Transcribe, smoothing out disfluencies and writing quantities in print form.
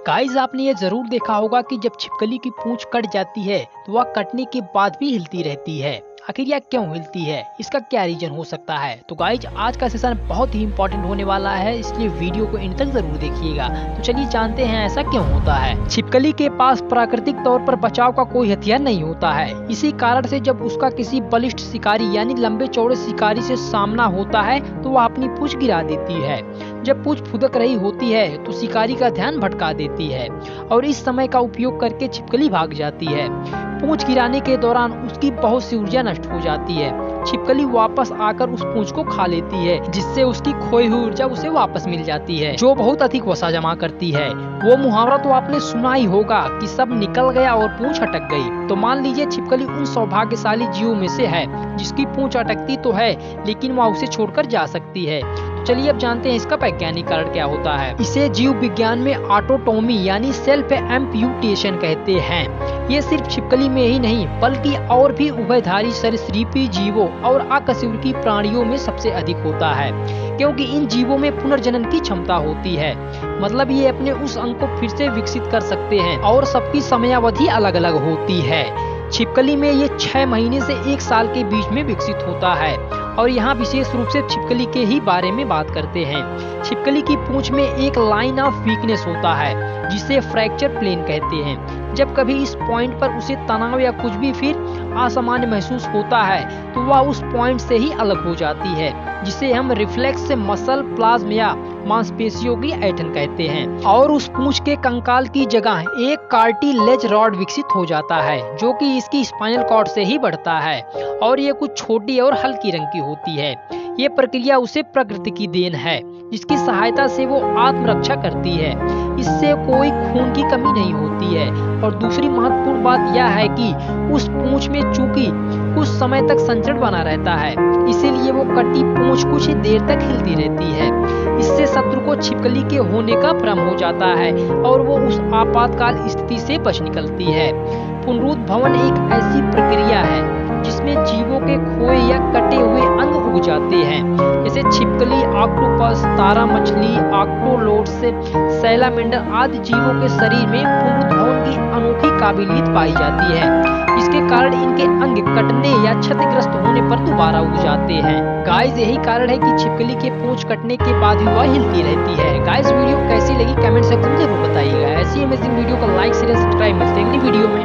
Guys आपने ये जरूर देखा होगा कि जब छिपकली की पूंछ कट जाती है तो वह कटने के बाद भी हिलती रहती है। आखिर यह क्यों हिलती है, इसका क्या रीजन हो सकता है। तो गाइस आज का सेशन बहुत ही इंपॉर्टेंट होने वाला है, इसलिए वीडियो को इन तक जरूर देखिएगा। तो चलिए जानते हैं ऐसा क्यों होता है। छिपकली के पास प्राकृतिक तौर पर बचाव का कोई हथियार नहीं होता है। इसी कारण से जब उसका किसी बलिष्ठ शिकारी यानी लंबे चौड़े शिकारी से सामना होता है तो वह अपनी पूंछ गिरा देती है। जब पूंछ फुदक रही होती है तो शिकारी का ध्यान भटका देती है और इस समय का उपयोग करके छिपकली भाग जाती है। पूंछ गिराने के दौरान उसकी बहुत सी ऊर्जा नष्ट हो जाती है। छिपकली वापस आकर उस पूंछ को खा लेती है, जिससे उसकी खोई हुई ऊर्जा उसे वापस मिल जाती है, जो बहुत अधिक वसा जमा करती है। वो मुहावरा तो आपने सुना ही होगा कि सब निकल गया और पूंछ अटक गई। तो मान लीजिए छिपकली उन सौभाग्यशाली जीवों में से है जिसकी पूंछ अटकती तो है लेकिन वह उसे छोड़कर जा सकती है। चलिए अब जानते हैं इसका वैज्ञानिक कारण क्या होता है। इसे जीव विज्ञान में ऑटोटोमी यानी सेल्फ एम्प्यूटेशन कहते हैं। ये सिर्फ छिपकली में ही नहीं बल्कि और भी उभयधारी सरीसृपी जीवों और अकशेरुकी प्राणियों में सबसे अधिक होता है, क्योंकि इन जीवों में पुनर्जनन की क्षमता होती है। मतलब ये अपने उस अंग को फिर से विकसित कर सकते हैं और सबकी समयावधि अलग अलग होती है। छिपकली में ये 6 महीने से 1 साल के बीच में विकसित होता है। और यहाँ विशेष रूप से छिपकली के ही बारे में बात करते हैं। छिपकली की पूंछ में एक लाइन ऑफ वीकनेस होता है जिसे फ्रैक्चर प्लेन कहते हैं। जब कभी इस पॉइंट पर उसे तनाव या कुछ भी फिर असामान्य महसूस होता है तो वह उस पॉइंट से ही अलग हो जाती है, जिसे हम रिफ्लेक्स से मसल प्लाज्म या मांसपेशियों की ऐंठन कहते हैं। और उस पूंछ के कंकाल की जगह एक कार्टिलेज रॉड विकसित हो जाता है जो कि इसकी स्पाइनल कॉर्ड से ही बढ़ता है और ये कुछ छोटी और हल्की रंग की होती है। ये प्रक्रिया उसे प्रकृति की देन है जिसकी सहायता से वो आत्मरक्षा करती है। इससे कोई खून की कमी नहीं होती है। और दूसरी महत्वपूर्ण बात यह है कि उस पूंछ में चूंकि कुछ समय तक संचरण बना रहता है, इसीलिए वो कटी पूंछ कुछ ही देर तक हिलती रहती है। इससे शत्रु को छिपकली के होने का भ्रम हो जाता है और वो उस आपातकाल स्थिति से बच निकलती है। पुनरुद्भवन एक ऐसी प्रक्रिया है जिसमें जीवों के खोए या कटे हुए अंग उग जाते हैं, जैसे छिपकली, ऑक्टोपस, तारा मछली, ऑक्टोलोट्स, सैलामेंडर आदि जीवों के शरीर में पुनरुद्भवन की अनोखी काबिलियत पाई जाती है। इसके कारण इनके अंग कटने या क्षतिग्रस्त होने पर दोबारा उग जाते हैं। गाइस यही कारण है कि छिपकली के पूंछ कटने के बाद भी वह हिलती रहती है। गाइस वीडियो कैसी लगी कमेंट सेक्शन में जरूर बताइएगा। ऐसी अमेजिंग वीडियो को लाइक शेयर सब्सक्राइब मिलते हैं अगली वीडियो में।